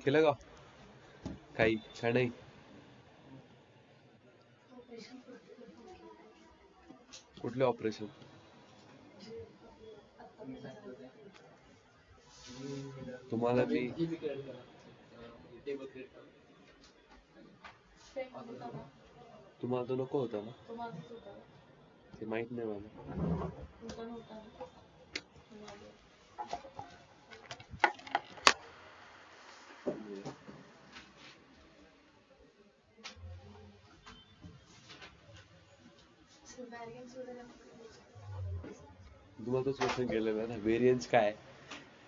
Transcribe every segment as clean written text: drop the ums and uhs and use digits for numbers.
केलं का काही का नाही? कुठले ऑपरेशन? तुम्हाला मी तुम्हाला तो नको होता ना? ते माहित नाही मला. तुम्हाला तोच क्वेश्चन केलेला ना, व्हेरियन्स काय?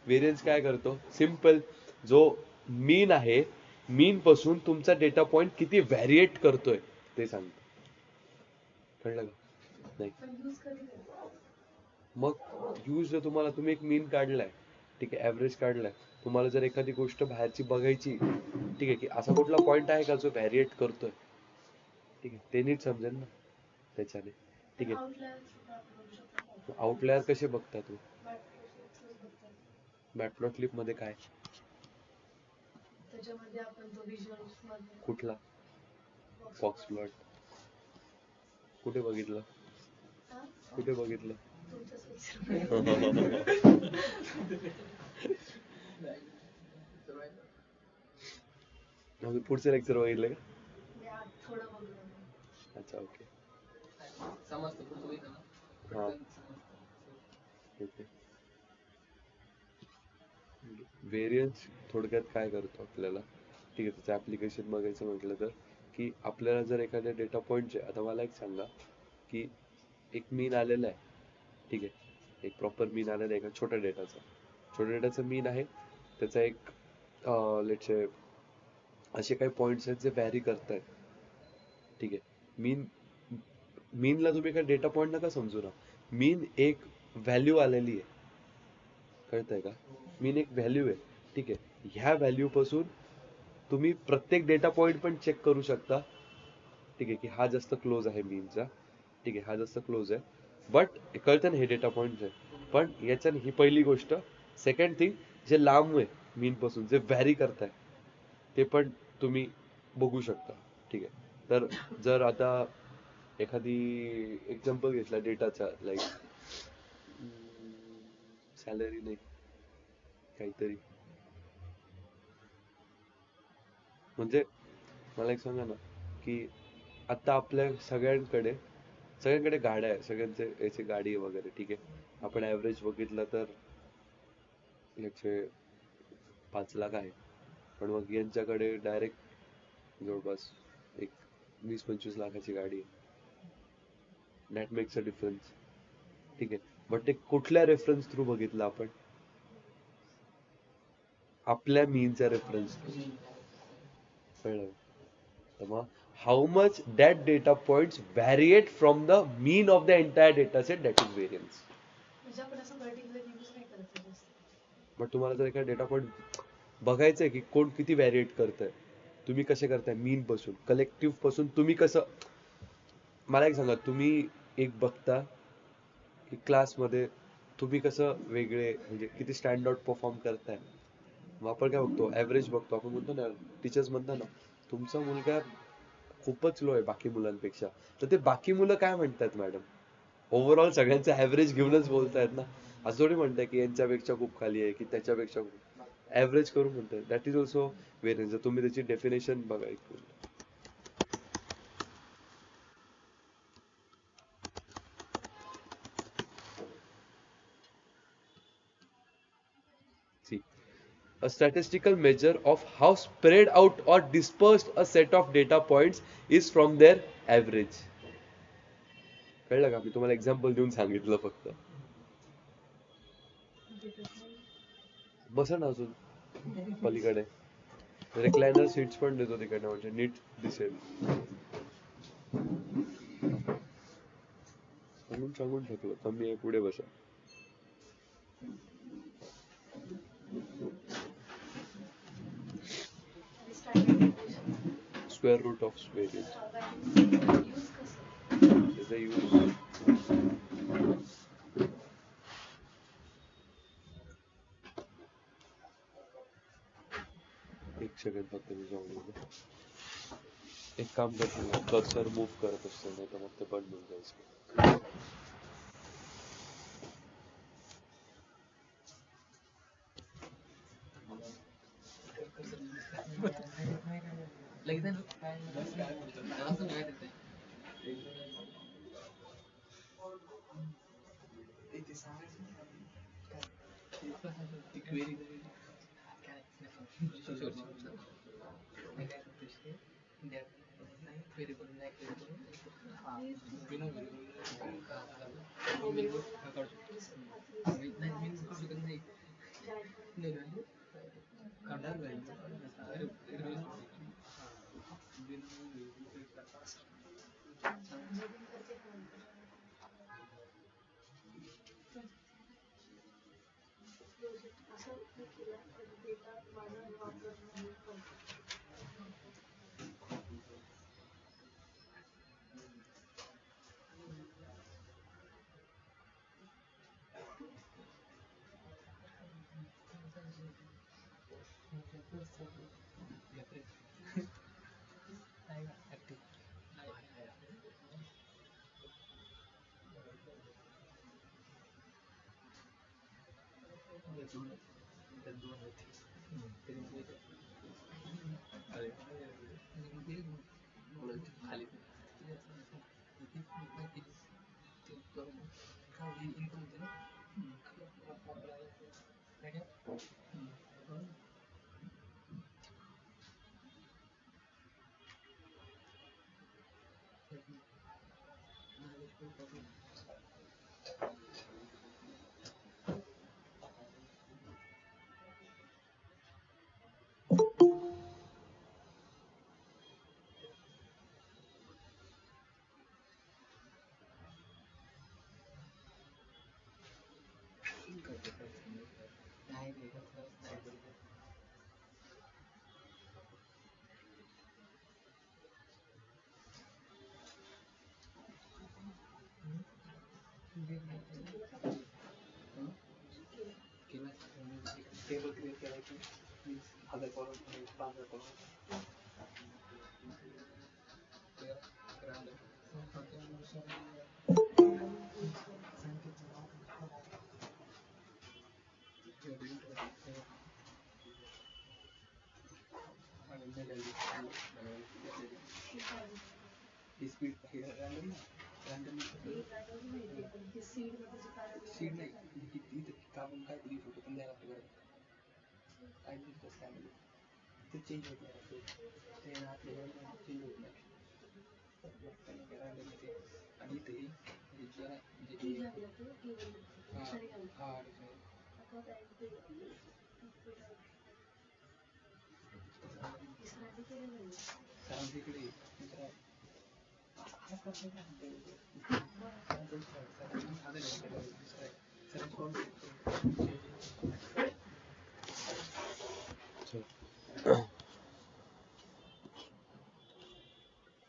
व्हेरियन्स काय करतो? सिम्पल, जो मीन आहे, मीन पासून तुमचा डेटा पॉइंट किती व्हॅरिएट करतोय ते सांगतो. कळलं का? नाही. मग यूज तुम्हाला, तुम्ही एक मीन काढलाय, ठीक आहे, ऍव्हरेज काढलाय. तुम्हाला जर एखादी गोष्ट बाहेरची बघायची, ठीक आहे, की असा कुठला पॉइंट आहे का जो व्हॅरिएट करतोय, ठीक आहे, ते नीट समजेल ना त्याच्याने. ठीक आहे. आउटलायर कसे बघता तू? मॅटप्लॉट्लिब मध्ये काय? कुठला? Box plot? कुठे बघितलं? कुठे बघितलं? पुढचं लेक्चर बघितलं का? अच्छा, ओके. हा, ओके. व्हेरियन्स थोडक्यात काय करतो आपल्याला, ठीक आहे, त्याचं ऍप्लिकेशन बघायचं म्हटलं तर, की आपल्याला जर एखाद्या डेटा पॉईंटचे, आता मला एक सांगा, की एक मीन आलेला आहे, ठीक आहे, एक प्रॉपर मीन आलेला आहे एका छोट्या डेटाचा. छोट्या डेटाचा मीन आहे, त्याचा एक लेट्स से असे काही पॉइंट्स आहेत जे व्हॅरी करतायत, ठीक आहे. मीनला तुम्ही काय डेटा पॉइंट नका समजू ना. मीन एक व्हॅल्यू आलेली आहे, कळतंय का? मीन एक व्हॅल्यू आहे, ठीक आहे. ह्या व्हॅल्यू पासून तुम्ही प्रत्येक डेटा पॉइंट पण चेक करू शकता, ठीक आहे, की हा जास्त क्लोज आहे मीनचा, ठीक आहे, हा जास्त क्लोज आहे. बट कळतं ना हे डेटा पॉइंट आहे, पण याच्यात ही पहिली गोष्ट. सेकंड थिंग, जे लांब आहे मीन पासून, जे व्हॅरी करताय, ते पण तुम्ही बघू शकता, ठीक आहे. तर जर आता एखादी एक्झाम्पल घेतला डेटाचा, लाईक सॅलरी नाही, काहीतरी, म्हणजे मला एक सांगा ना, की आता आपल्या सगळ्यांकडे गाड्या आहे, सगळ्यांचे याची गाडी आहे वगैरे, ठीक आहे. आपण ॲव्हरेज बघितलं तर याचे 5 लाख आहे, पण मग यांच्याकडे डायरेक्ट जवळपास एक 20-25 लाखाची गाडी आहे. दॅट मेक्स अ डिफरन्स, ठीक आहे. बट ते कुठल्या रेफरन्स थ्रू बघितलं आपण? आपल्या मीनच्या रेफरन्स थ्रू. कळलं? तर मग how much that data points variate from the mean of the entire data set, that is variance. But तुम्हाला जर एखादा डेटा पॉइंट बघायचंय की कोण किती व्हॅरिएट करतंय, तुम्ही कसे करताय मीन पासून, कलेक्टिव्ह पासून तुम्ही कसं, मला एक सांगा, तुम्ही एक बघता की क्लासमध्ये तुम्ही कसं वेगळे, म्हणजे किती स्टँड आउट परफॉर्म करताय. मग आपण काय बघतो, ऍव्हरेज बघतो. आपण म्हणतो ना, टीचर्स म्हणतात ना, तुमचा मुलगा खूपच लो आहे बाकी मुलांपेक्षा. तर ते बाकी मुलं काय म्हणतात मॅडम? ओव्हरऑल सगळ्यांचा ऍव्हरेज घेऊनच बोलतायत ना. असं थोडी म्हणताय की यांच्यापेक्षा खूप खाली आहे, की त्याच्यापेक्षा ऍव्हरेज करून म्हणताय. That is also variance. जर तुम्ही त्याची डेफिनेशन बघा एक minute. See, a statistical measure of how spread out or dispersed a set of data points is from their average. कळलं का? मी तुम्हाला एक्झाम्पल देऊन सांगितलं फक्त. बसा ना अजून पलीकडे. रिक्लायनर सीट्स पण देतो तिकडनं, म्हणजे नीट दिसेल. सांगून सांगून थकलो, कमी आहे, पुढे बसा. Square root of variance. त्याचा यूज एक सेकंड फक्त मी जाऊन येतो. एक काम करतो ना, कर्सर मूव्ह करत असतो, नाही तर मग ते बंद होऊन जायचं.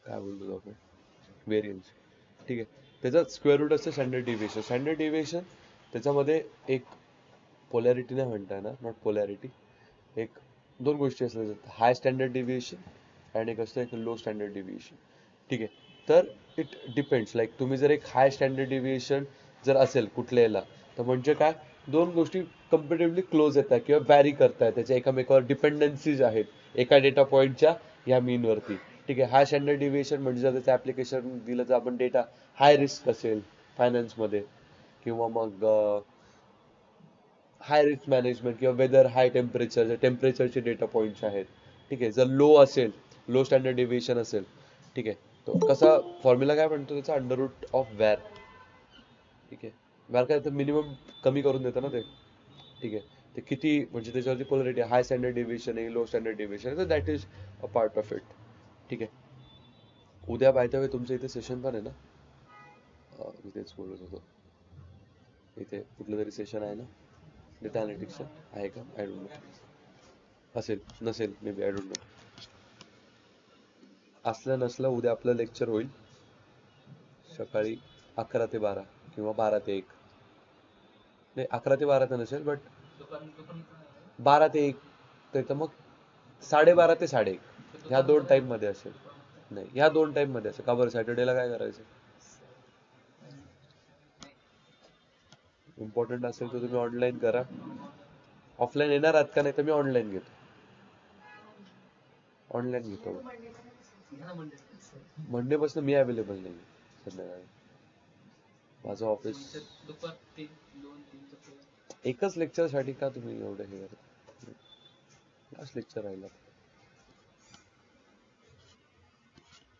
काय बोलतो आपण, व्हेरियन्स. ठीक आहे, त्याचा स्क्वेअर रूट असते स्टँडर्ड डिव्हिएशन. स्टँडर्ड डिव्हिएशन त्याच्यामध्ये एक पोलॅरिटी नाही म्हणता येणार, नॉट पोलॅरिटी, एक दोन गोष्टी असतात, हाय स्टँडर्ड डिव्हिएशन आणि एक असतं एक लो स्टँडर्ड डिव्हिएशन. ठीक आहे, तर इट डिपेंड्स, लाईक तुम्ही जर एक हाय स्टँडर्ड डिव्हिएशन जर असेल कुठल्या याला, तर म्हणजे काय, दोन गोष्टी कम्पॅरेटिव्हली क्लोज येतात किंवा व्हॅरी करतायत, त्याच्या एकामेकावर डिपेंडन्सीज आहेत एका डेटा पॉईंटच्या ह्या मीनवरती. ठीक आहे, हाय स्टँडर्ड डिव्हिएशन म्हणजे जर त्याचं ऍप्लिकेशन दिलं तर आपण डेटा हाय रिस्क असेल फायनान्समध्ये, किंवा मग हाय रिस्क मॅनेजमेंट किंवा वेदर, हाय टेम्परेचर, टेम्परेचरचे डेटा पॉईंट्स आहेत. ठीक आहे, जर लो असेल, लो स्टँडर्ड डिव्हिएशन असेल, ठीक आहे, तो कसा फॉर्म्युला काय म्हणतो त्याचा, अंडर रूट ऑफ व्हॅर. ठीक आहे, व्हॅर काय तर मिनिमम कमी करून देतं ना ते. ठीक आहे, ते किती म्हणजे त्याच्यावरती पोलॅरिटी हाय स्टँडर्ड डिव्हिएशन आहे, लो स्टँडर्ड डिव्हिएशन आहे, तर that is a part of it. ठीक आहे, उद्या बाय द वे तुमचं इथे सेशन पण आहे ना, मी तेच बोलत होतो, इथे कुठलं तरी सेशन आहे ना डेटा अनालिटिक्सचं, आहे का, आय डोंट नो, असेल नसेल may be, I don't know. असलं नसलं उद्या आपलं लेक्चर होईल सकाळी 11 ते 12 किंवा 12 ते 1. नाही 11 ते 12 तर नसेल बट 12 ते 1 तर मग 12:30 ते 1:30 ह्या दोन टाइम मध्ये असेल. नाही ह्या दोन टाइम मध्ये असेल. का बरं सॅटर्डेला काय करायचं? इम्पॉर्टंट असेल तर तुम्ही ऑनलाईन करा. ऑफलाईन येणार आहात का? नाही तर मी ऑनलाईन घेतो. ऑनलाईन घेतो. मंडे पासून मी अवेलेबल नाही संध्याकाळी. माझं ऑफिस एकच लेक्चर साठी का तुम्ही एवढं हे करता? लास्ट लेक्चर राहिला.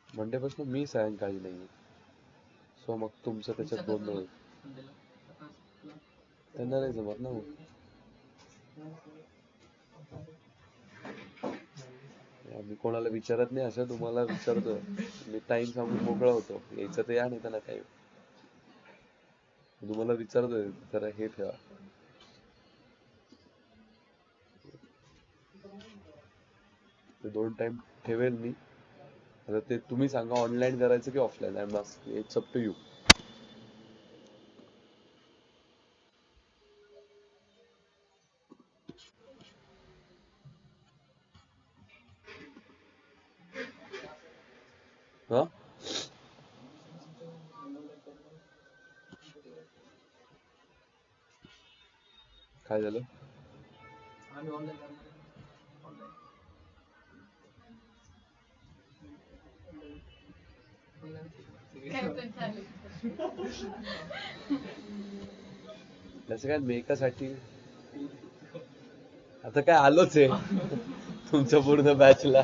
मंडे पासून मी सायंकाळी नाहीये. सो मग तुमचं त्याच्यात गोंधळ होईल. त्यांना नाही जमत ना. मी कोणाला विचारत नाही असं तुम्हाला विचारतोय. मी टाइम सांगून मोकळा होतो. यायचं तर या, नाही त्याला काय. तुम्हाला विचारतोय जरा हे ठेवा. ते दोन टाइम ठेवेल मी. आता ते तुम्ही सांगा ऑनलाईन करायचं की offline. I am asking, it's up to you. हा काय झालं? त्याचं काय मेकासाठी आता काय आलोच आहे तुमच्या पूर्ण बॅचला.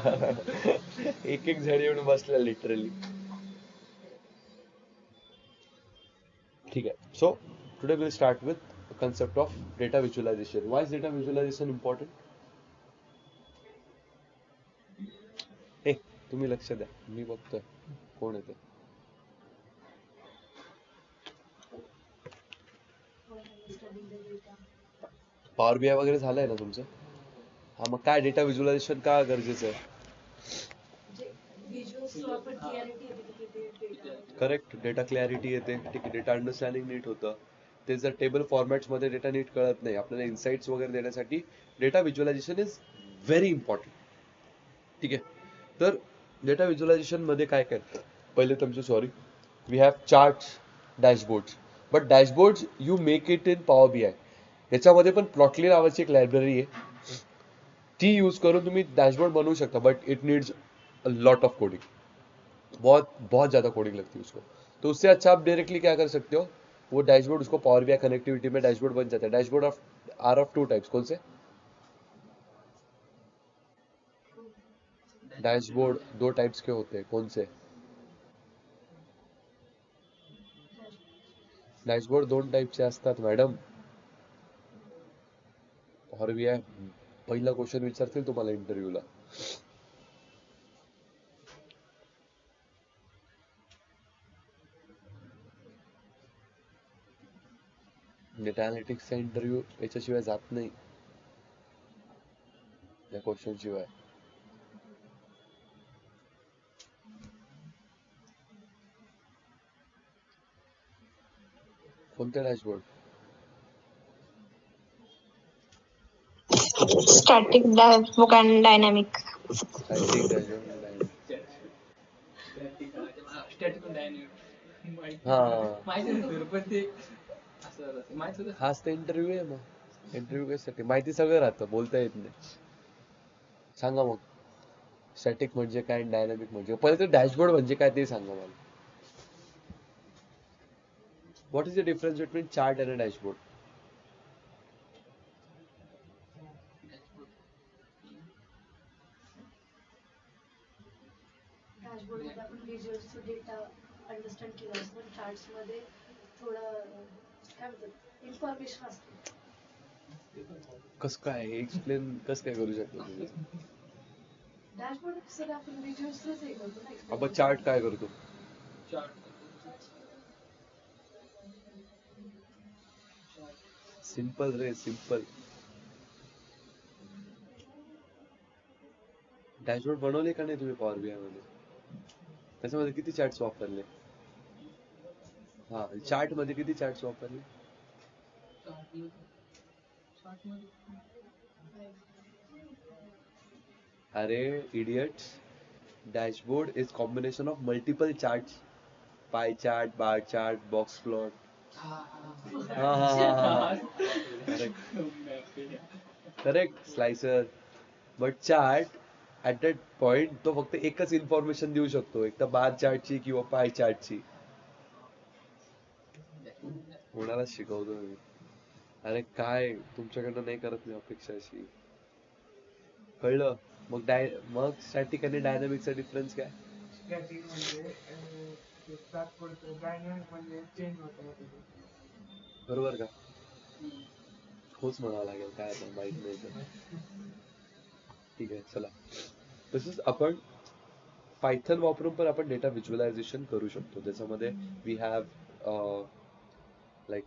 एक एक जण येऊन बसला लिटरली. ठीक आहे. So today will start with concept of data visualization. Why is data visualization important? हे तुम्ही लक्ष द्या, मी बघतोय कोण येते. पॉवर बीआय वगैरे झालंय ना तुमचं? हा, मग काय डेटा व्हिज्युअलायझेशन का गरजेचं आहे? करेक्ट. डेटा क्लॅरिटी येते. ठीक आहे. डेटा अंडरस्टँडिंग नीट होतं. ते जर टेबल फॉर्मॅट्स मध्ये डेटा नीट कळत नाही, आपल्याला इन्साइट्स वगैरे देण्यासाठी data visualisation is very important. ठीक आहे. तर डेटा व्हिज्युअलायझेशन मध्ये काय काय? पहिले तुमचं sorry, we have charts, dashboards. But dashboards you make it in Power BI. याच्यामध्ये पण प्लॉटली नावाची एक लायब्ररी आहे. ती यूज करून तुम्ही डैशबोर्ड बनवू सकता, but it needs a lot of coding. बहुत बहुत ज्यादा कोडिंग लगती है उसको. तो उससे अच्छा आप डायरेक्टली क्या कर सकते हो, वो डैशबोर्ड उसको पावर बीआई कनेक्टिविटी में डैशबोर्ड बन जाता है. Dashboard of are of two types. कौन से? डैशबोर्ड दो टाइप्स के होते हैं. कौन से? डैशबोर्ड दोन टाइपचे असतात मॅडम. पॉवर बीआय पहिला क्वेश्चन विचारतील तुम्हाला इंटरव्ह्यूला. डेटा अनालिटिक्सचा इंटरव्ह्यू याच्याशिवाय जात नाही, या क्वेश्चन शिवाय. कोणते dashboard? Static dashboard and dynamic. Static dashboard. हा, हाच तर इंटरव्ह्यू आहे. मग इंटरव्ह्यू कशासाठी? माहिती सगळं राहतं, बोलता येत नाही. सांगा मग स्टॅटिक म्हणजे काय, डायनामिक म्हणजे? पहिले तर डॅशबोर्ड म्हणजे काय ते सांगा मला. What is the difference between chart and dashboard? Dashboard मध्ये आपण विज्युअल्स डेटा अंडरस्टँड केला असतो. चार्ट्स मध्ये थोडा काय म्हणतात इन्फॉर्मेशन असते. कस काय एक्सप्लेन कस काय करू शकतो तुम्ही? डॅशबोर्ड सर आपण विज्युअल्सच हे करतो ना. आपण चार्ट काय करतो? सिंपल रे, सिंपल. डॅशबोर्ड बनवले का नाही तुम्ही पॉवर बीआय मध्ये? त्याच्यामध्ये किती चार्ट्स वापरले? हा, चार्ट मध्ये किती चार्ट्स वापरले? अरे idiots, dashboard is combination of multiple charts. Pie chart, bar chart, box plot. हाँ हाँ हाँ, correct correct, slicer. But chart at that point तो फक्त एकच इन्फॉर्मेशन देऊ शकतो, एक तर बार चार्टची किंवा पाय चार्टची. कोणाला शिकवतो मी? अरे काय तुमच्याकडनं नाही करत मी अपेक्षा अशी. कळलं? मग स्टॅटिक आणि डायनामिकचा डिफरन्स काय? स्टॅटिक म्हणजे ते तात्पुरतं, डायनॅमिक म्हणजे चेंज होतं. बरोबर का? होच म्हणावं लागेल, काय आता माहित नाही तर. ठीक आहे, चला. तसंच आपण पायथन वापरून पण आपण डेटा व्हिज्युअलायझेशन करू शकतो. त्याच्यामध्ये we have like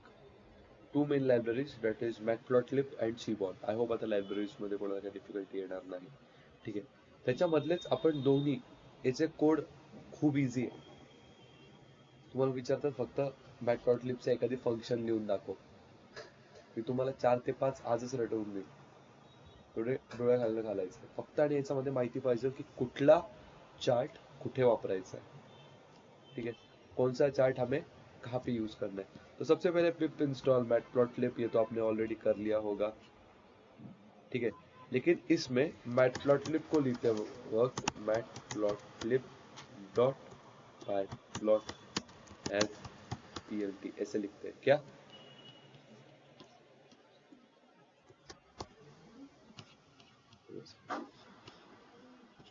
two main libraries, that is Matplotlib and Seaborn. I hope आता लायब्ररीज मध्ये कोणाला काही डिफिकल्टी येणार नाही. ठीक आहे, त्याच्यामधलेच आपण दोन्ही, याचे कोड खूप इझी आहे. तुम्हाला विचारतात फक्त मॅटप्लॉटलिबचं एखादी फंक्शन लिहून दाखव, मी तुम्हाला 4 ते 5 आजच रटवून देईल. थोडे डोळ्या घालणं घालायचं फक्त, आणि याच्यामध्ये माहिती पाहिजे की कुठला चार्ट कुठे वापरायचा है. ठीक है, कौन सा चार्ट हमें कहाँ पे यूज करना है. तो सबसे पहले पिप इंस्टॉल मैटप्लॉटलिब, ये तो आपने ऑलरेडी कर लिया होगा. ठीक है, लेकिन इसमें मैटप्लॉटलिब को लिखते वक्त matplotlib dot pyplot as plt ऐसे लिखते हैं क्या?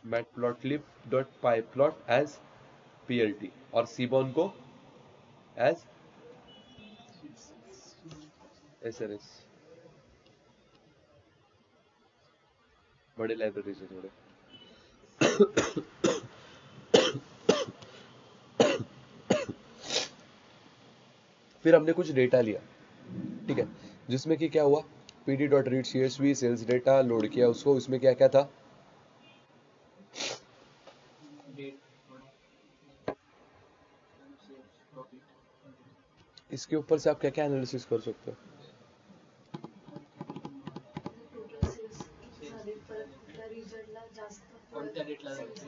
Matplotlib dot pyplot as plt और सीबॉन को एज SRS. बड़े लाइब्रेरीज है थोड़े. फिर हमने कुछ डेटा लिया, ठीक है, जिसमें कि क्या हुआ, pd dot read csv sales data load किया उसको. उसमें क्या क्या था? इसके ऊपर से आप क्या क्या एनालिसिस कर सकते हो? टोटल सेल्स किती झाले, परत कुठल्या रिजनला जास्त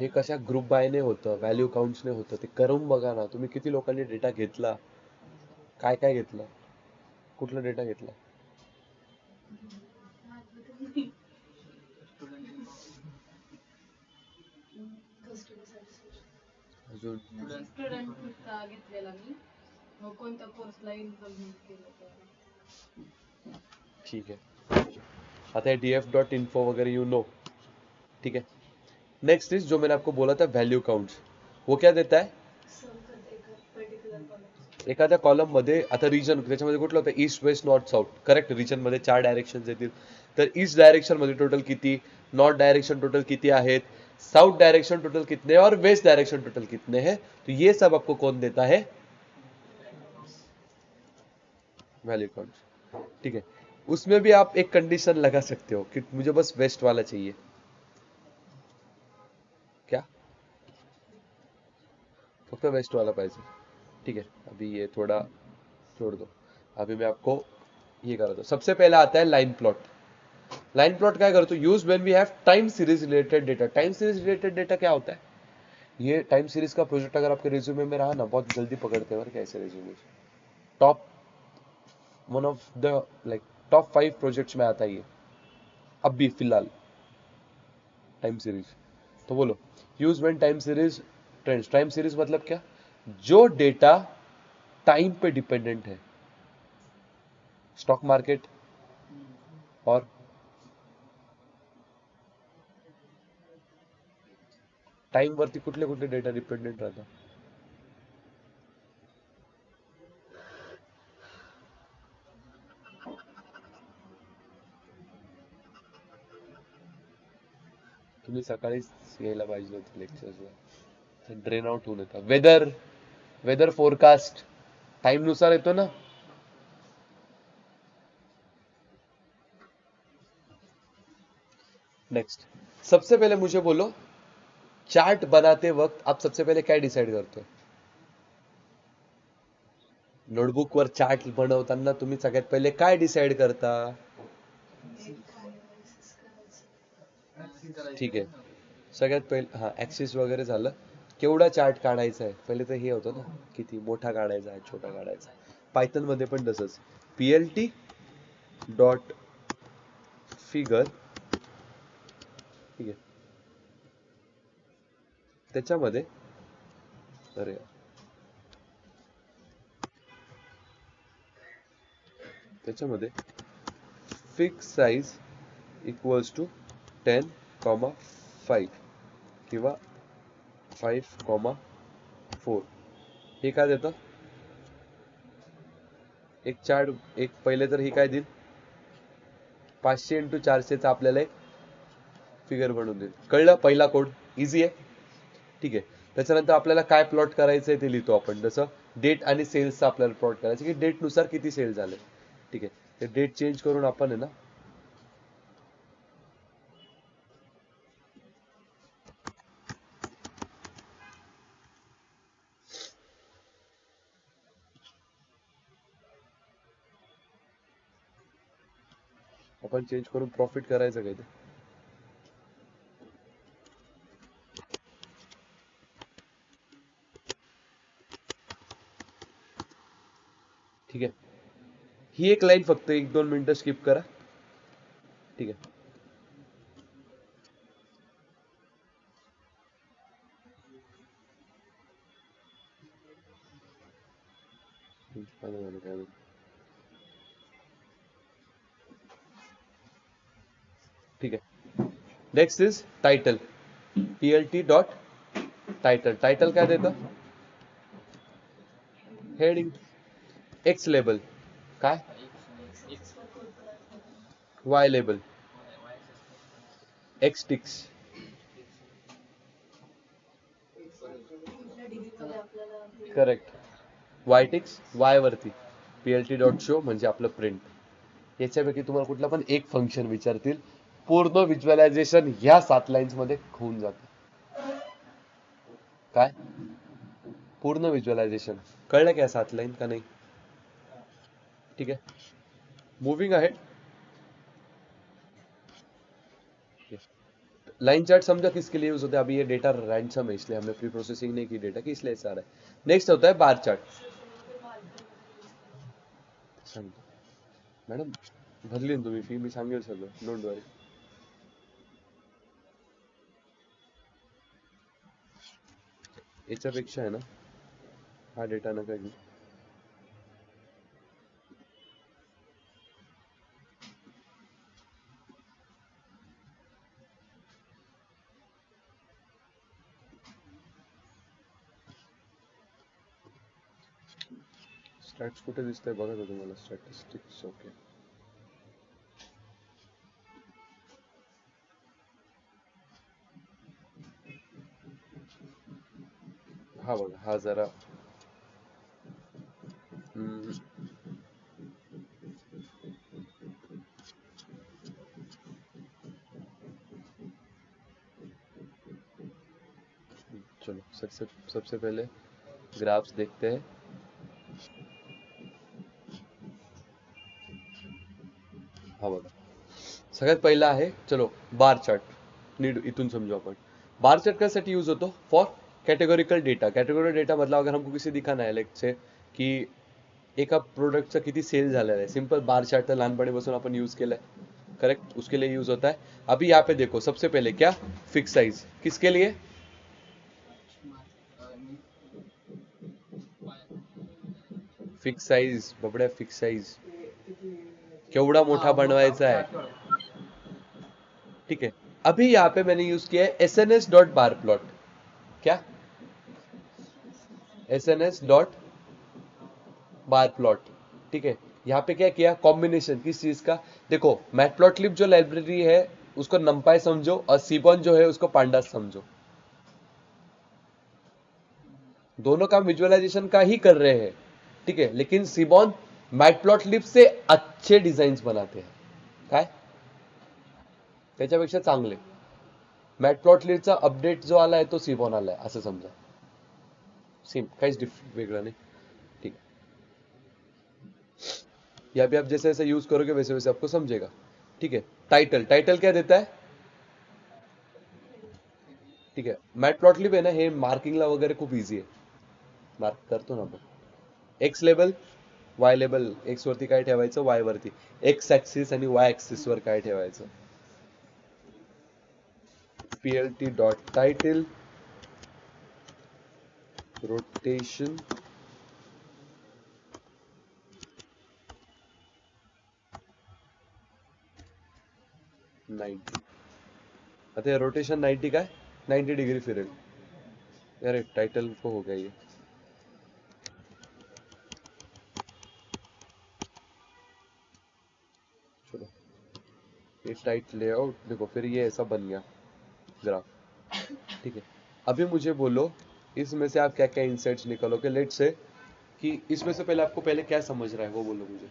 हे कशा ग्रुप बायने होतं, व्हॅल्यू काउंट्सने होतं, ते करून बघा ना तुम्ही. किती लोकांनी डेटा घेतला, काय काय घेतलं, कुठला डेटा घेतला? Customer satisfaction. अजून स्टुडंटचा घेतलेला मी, मग कोणत्या कोर्सला इन्व्हॉल्वमेंट केलं त्याला. ठीक है, आता है df.info वगैरह यू नो. ठीक है, नेक्स्ट इज जो मैंने आपको बोला था व्हॅल्यू काउंट्स. वो क्या देता है? सम करते एका पर्टिक्युलर कॉलम. एखाद्या कॉलम मध्ये, आता रिजन त्याच्यामध्ये कुठलं होतं, east west north south. Correct, region मध्ये 4 डायरेक्शन येतील. तर ईस्ट डायरेक्शन मध्ये टोटल किती, नॉर्थ डायरेक्शन टोटल किती आहेत, साउथ डायरेक्शन टोटल कितने और वेस्ट डायरेक्शन टोटल कितने हैं. तो ये सब आपको कौन देता है? Value count. ठीक है, उसमें भी आप एक कंडीशन लगा सकते हो कि मुझे बस वेस्ट वाला चाहिए. क्या? फक्त वेस्ट वाला पाहिजे. ठीक है, अभी ये थोड़ा छोड़ दो. अभी मैं आपको ये करा दो. सबसे पहला आता है लाइन प्लॉट. लाइन प्लॉट क्या करते हो? Use when we have time series related data. Time series related data क्या होता है? ये टाइम सीरीज का प्रोजेक्ट अगर आपके रिज्यूमे में रहा ना, बहुत जल्दी पकड़ते हैं कैसे resume. Top one of the like top 5 projects में आता है ये अब भी फिलहाल, टाइम सीरीज. तो बोलो, use when time series trends. Time series मतलब क्या? जो डेटा टाइम पे डिपेंडेंट है, स्टॉक मार्केट और टाइम वरती कुठले कुठले डेटा डिपेंडेंट राहतात? तुम्ही सकाळीच यायला पाहिजे होतं लेक्चर्सला. ड्रेन आउट होऊन येतं. वेदर, वेदर फोरकास्ट टाइम नुसार येतो ना. नेक्स्ट, सबसे पहले मुझे बोलो चार्ट बनाते वक्त आप सबसे पहले क्या डिसाइड करते हो? नोटबुक वर चार्ट बनवताना तुम्ही सगळ्यात पहिले काय डिसाइड करता? ठीक आहे, सगळ्यात पहिले हा ऍक्सिस वगैरे झालं. केवढा चार्ट काढायचा आहे पहिले तर हे होतं ना, किती मोठा काढायचा आहे, छोटा काढायचा. पायथन मध्ये पण तसंच, पीएलटी डॉट फिगर, ठीक आहे, त्याच्यामध्ये अरे त्याच्यामध्ये फिक्स साईज इक्वल्स टू 10,5 किंवा 5,4 हे काय देतं? एक चार्ट, एक पहिले तर हे काय देईल? 500 × 400 चा आपल्याला एक फिगर बनवून देईल. कळलं? पहिला कोड इझी आहे. ठीक आहे, त्याच्यानंतर आपल्याला काय प्लॉट करायचंय ते लिहितो आपण. जसं डेट आणि सेल्सचा आपल्याला प्लॉट करायचं की डेट नुसार किती सेल झाले. ठीक आहे, ते डेट चेंज करून आपण आहे ना आपण चेंज करून प्रॉफिट करायचं काय ते. ठीक आहे, ही एक लाईन फक्त 1-2 मिनिटं स्किप करा. ठीक आहे, ठीक आहे. Next is title, PLT dot title. Title काय देतं? हेडिंग. एक्स लेबल काय? Y label, X ticks. कुठल्या डिग्रीमध्ये आपल्याला करेक्ट. वाय टिक्स वाय वरती, पीएलटी डॉट शो म्हणजे आपलं प्रिंट. याच्यापैकी तुम्हाला कुठलं पण एक फंक्शन विचारतील, पूर्ण व्हिज्युअलायझेशन ह्या 7 लाईन्स मध्ये होऊन जातं. काय? पूर्ण व्हिज्युअलायझेशन. कळलं का 7 लाईन का नाही? ठीक है, मूविंग अहेड. लाइन चार्ट समझा किसके लिए यूज होता है? अभी ये डेटा रैंडसम है इसलिए हमने प्री प्रोसेसिंग नहीं की डेटा की, इसलिए ऐसा आ रहा है. नेक्स्ट होता है बार चार्ट. मॅडम भरली ना तुम्ही फी, मी सांगेल सगळं, डोंट वरी. याच्यापेक्षा आहे ना हा डेटा नका घेऊ. स्टॅट्स कुठे दिसतंय बघा तर तुम्हाला, स्टॅटिस्टिक्स. ओके, हा बघा, हा जरा चलो सबसे पहले ग्राफ्स देखते हैं. हा बघा, सगळ्यात पहिला आहे, चलो बार चार्ट. नीड इथून समझो अपन. बार चार्ट कैसे यूज होतो? For categorical data. Categorical data मतलब अगर हमको किसी दिखाना है लाइक से की एका प्रोडक्टचा किती सेल झालेला आहे, सिंपल बार चार्ट तर लहानपणीपासून आपण यूज केलाय. करेक्ट, उसके लिए यूज होता है. अभी यहाँ पे देखो, सबसे पहले क्या? Fix size. किसके लिए? फिक्स साइज बबड्या, फिक्स साइज केवढा मोठा बनवायचा है. ठीक है, अभी यहाँ पे मैंने यूज किया है एसएनएस डॉट बार प्लॉट. क्या? SNS dot bar plot. ठीक है, यहाँ पे क्या किया? कॉम्बिनेशन किस चीज का? देखो, मैटप्लॉटलिब जो लाइब्रेरी है उसको नंपाई समझो और सीबॉन जो है उसको पांडास समझो. दोनों काम विजुअलाइजेशन का ही कर रहे हैं. ठीक है, लेकिन सीबॉन मैटप्लॉटलिब से अच्छे डिझाईन्स बनाते हैं. काय? त्याच्यापेक्षा चांगले. मॅटप्लॉटलीचा अपडेट जो आलाय तो सीबॉन आलाय असं समजा. सेम, काहीच वेगळं नहीं. ठीक है, यहाँ पे आप जैसे जैसे यूज करोगे वैसे वैसे आपको समझेगा. ठीक है. टाइटल, टाइटल क्या देता है? ठीक आहे. मॅटप्लॉटलिब आहे ना, हे मार्किंगला वगैरे खूप इझी आहे. मार्क करतो ना आपण. X label, Y label. X वरती काय ठेवायचं, वाय वरती. एक्स ऍक्सिस आणि वाय ऍक्सिस वर काय ठेवायचं. PLT dot title rotation ninety. आता हे रोटेशन 90 काय 90 डिग्री फिरेल. अरे टाइटल को हो गया ये. चलो, ये टाइट लेआउट देखो, फिर ये ऐसा बन गया ग्राफ. ठीक है. अभी मुझे बोलो इसमें से आप क्या क्या इंसाइट्स निकालोगे. लेट से कि इसमें से पहले आपको पहले क्या समझ रहा है वो बोलो मुझे.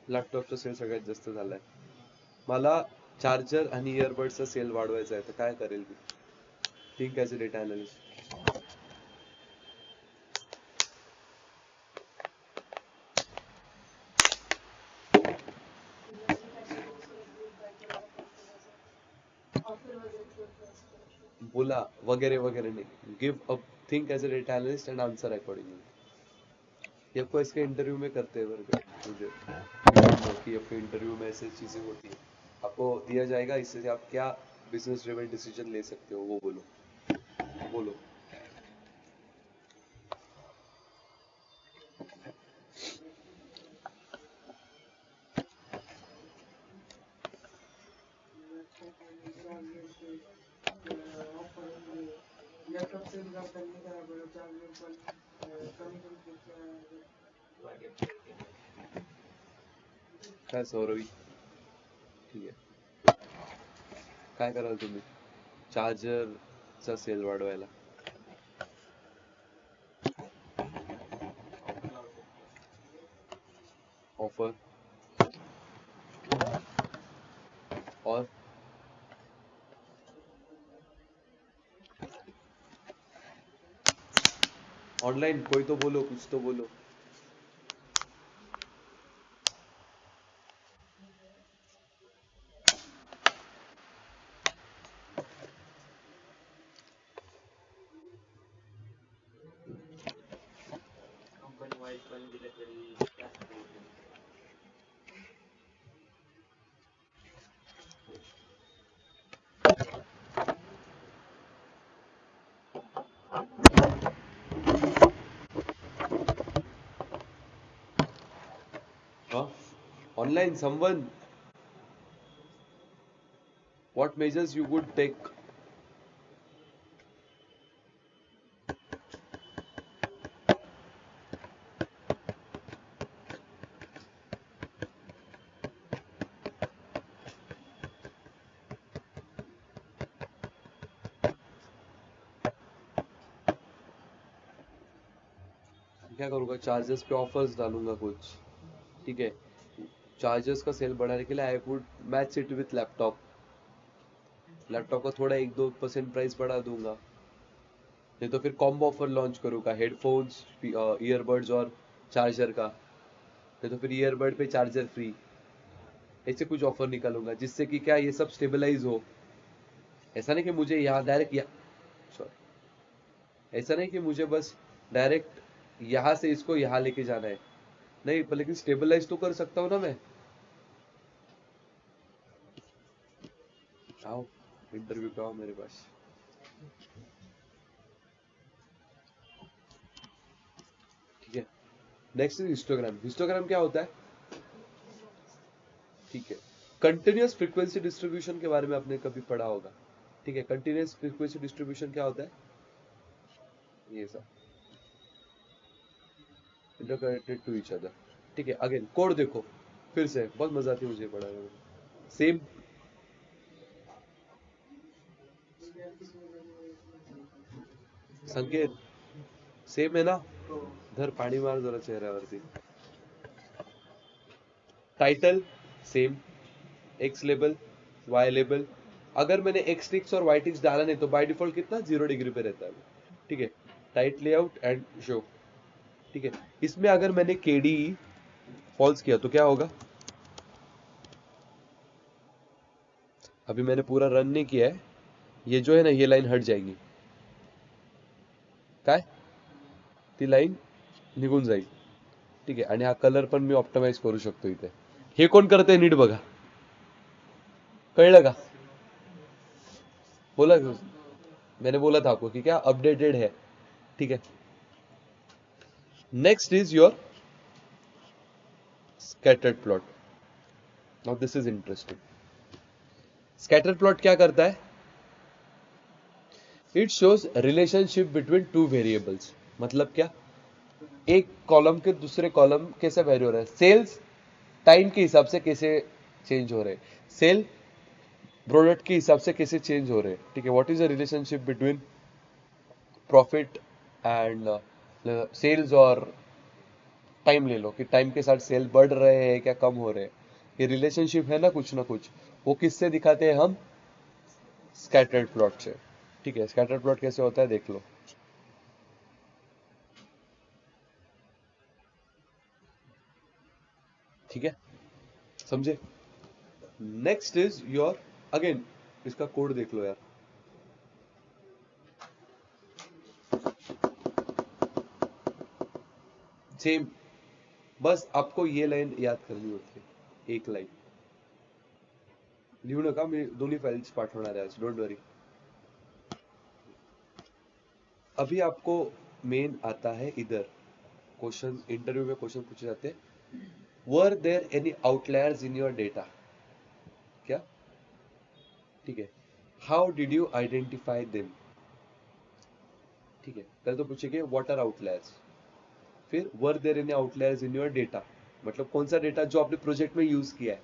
लॅपटॉपचा सेल सगळ्यात जास्त झालाय. मला चार्जर आणि इयरबडचा सेल वाढवायचा आहे, तर काय करेल मी. Think as a data analyst. Industry categories group by करायला पाहिजे. ऑफर वगैरे फोरकास्ट करू शकतो. बोला वगैरे वगैरे नहीं. Give up, think as a data analyst end answer accordingly. ये आपको इसके इंटरव्यू में करते हैं वर्क. मुझे कि आपके इंटरव्यू में ऐसी चीजें होती है, आपको दिया जाएगा, इससे आप क्या बिजनेस ड्रिवन डिसीजन ले सकते हो वो बोलो. बोलो. ऑफर म्हणजे लॅपटॉप सेल करताना काय बरं चार्जर पण कमी किमतीच्या काय सौरवी. ठीक आहे. काय कराल तुम्ही चार्जरचा सेल वाढवायला. ऑफर और ऑनलाइन कोई तो बोलो, कुछ तो बोलो. कंपनी वाईज पण दिले तरी जास्त होते. Online someone, what measures you would take. क्या करूँगा, चार्जेस पे ऑफर्स डालूंगा कुछ. ठीक है. चार्जेस का सेल बढ़ाने के लिए I would match it with laptop. Laptop का थोड़ा 1-2% प्राइस बढ़ा दूंगा. नहीं तो फिर कॉम्बो ऑफर लॉन्च करूंगा, हेडफोन्स, ईयरबड्स और चार्जर का. नहीं तो फिर ईयरबड पे चार्जर फ्री. ऐसे कुछ ऑफर निकालूंगा जिससे कि क्या ये सब स्टेबलाइज हो. ऐसा नहीं कि मुझे यहाँ डायरेक्ट सॉरी, ऐसा नहीं कि मुझे बस डायरेक्ट यहाँ से इसको यहाँ लेके जाना है. नहीं, पर लेकिन स्टेबलाइज तो कर सकता हूँ ना मैं. आओ इंटरव्यू पे आओ मेरे पास. ठीक है. Next is histogram. हिस्टोग्राम क्या होता है. ठीक है. कंटिन्यूअस फ्रीक्वेंसी डिस्ट्रीब्यूशन के बारे में आपने कभी पढ़ा होगा. ठीक है. कंटिन्यूअस फ्रीक्वेंसी डिस्ट्रीब्यूशन क्या होता है. ये सब इंटरकनेक्टेड टू ईच अदर. ठीक है. अगेन कोड देखो फिर से, बहुत मजा आती है मुझे पढ़ाने में. सेम संकेत सेम है ना. धर पाणी मार जरा चेहऱ्यावरती. Title same. X label, Y label. अगर मैंने एक्स टिक्स और वाई टिक्स डाला नहीं तो बाय डिफॉल्ट कितना 0 डिग्री पे रहता है, ठीक है। टाइट लेआउट एंड शो, ठीक है। इसमें अगर मैंने केडी फॉल्स किया तो क्या होगा? अभी मैंने पूरा रन नहीं किया है, ये जो है ना ये लाइन हट जाएगी, काय ती लाईन निघून जाईल, ठीक आहे। आणि हा कलर पण मी ऑप्टिमाइज करू शकतो इथे। हे कोण करते नीट बघा, कळलं का? बोला, मैंने बोला था आपको कि क्या अपडेटेड है, ठीक है। Next is your scattered plot. Now this is interesting. Scattered plot क्या करता है? It shows relationship between two variables. मतलब क्या? एक कॉलम के दूसरे कॉलम कैसे वेरी हो रहा है, सेल्स टाइम के हिसाब से कैसे चेंज हो रहे हैं, सेल प्रोडक्ट के हिसाब से कैसे चेंज हो रहे हैं, ठीक है। What is the relationship between profit and sales, और टाइम ले लो कि टाइम के साथ सेल बढ़ रहे हैं क्या कम हो रहे हैं, ये रिलेशनशिप है ना कुछ, वो किससे दिखाते हैं हम? स्कैटर्ड प्लॉट से, ठीक है। स्कैटर्ड प्लॉट कैसे होता है देख लो, ठीक है, समझे। नेक्स्ट इज योर, अगेन इसका कोड देख लो यार, सेम, बस आपको ये लाइन याद करनी होती है, एक लाइन लिहू नका, मी दोन्ही फाइल्स पाठवणार आहे आज, डोंट वरी। अभी आपको मेन आता है इधर, क्वेश्चन इंटरव्यू में क्वेश्चन पूछे जाते हैं, were there any outliers in your data, क्या, ठीक है। How did you identify them, ठीक है। पहले तो पूछेंगे व्हाट आर आउटलायर्स, फिर were there any outliers in your data, मतलब कौन सा डेटा जो आपने प्रोजेक्ट में यूज किया है,